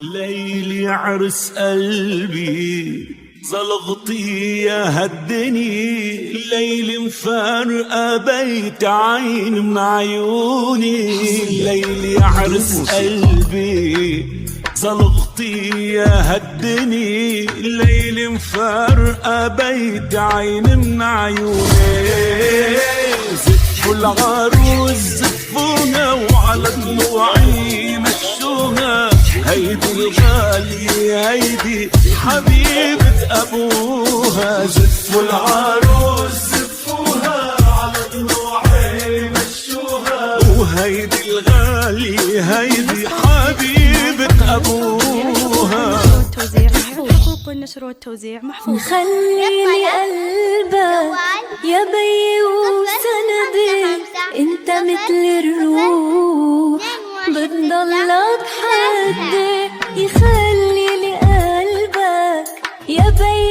ليلي عرس قلبي زلغطي يا هالدني، ليلي مفارقة بيت عين من عيوني. ليلي عرس قلبي زلغطي يا هالدني، ليلي مفارقة بيت عين من عيوني. زفوا العروس زفونا وعلى ضلوعي مشونا، هيدي الغالية هيدي حبيبة أبوها. زفوا العروس زفوها على ضلوعي مشوها، وهيدي الغالية هيدي حبيبة أبوها. حقوق النشر والتوزيع محفوظ. خليلي قلبك يا بي وسندي، انت مثل الروح بتضلك حدي. يخليلي قلبك يا بي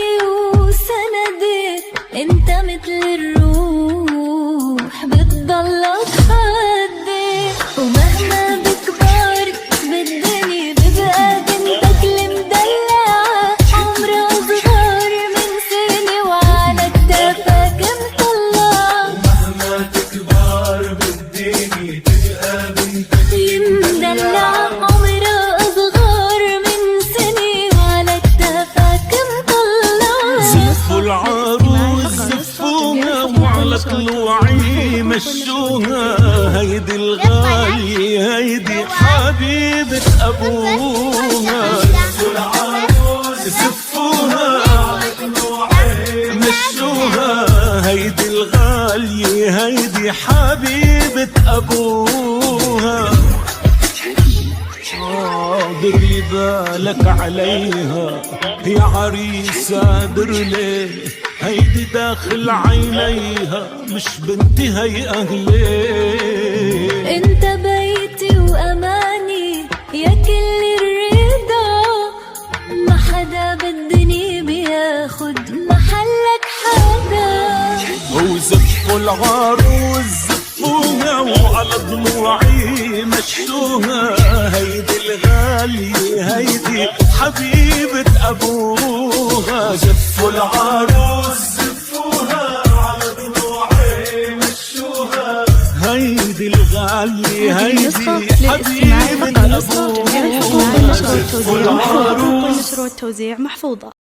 وسندي، انت مثل الروح بتضلك حدي. ومهما بكبر بالدنيا ببقى بنتك المدلعة، عمر أصغر من سنة وعلى كتافك مطلع. مهما تكبر بالدنيا تبقى بنتك المدلعة، عمر أصغر من سنة وعلى كتافك مطلع. زفوا العروس زفوها وعلى طلوعي مشوها، هيدي الغالية هيدي حبيبة أبوها. زفوا العروس زفوها وعلى طلوعي مشوها، هيدي الغالية هيدي حبيبة أبوها. دير لي بالك عليها يا عريسة، دير لي هيدي داخل عينيها مش بنتي هي أهلي. انت بيتي وأماني يا كل الرضا، ما حدا بالدنيا بياخد محلك حدا. وزفوا العروس زفوها وعلى ضلوعي مشوها، هيدي الغالية هيدي حبيبة أبوها. زفوا العروس زفوها وعلى ضلوعي مشوها، هيدي الغالية هيدي حبيبة أبوها. حقوق النشر والتوزيع محفوظة.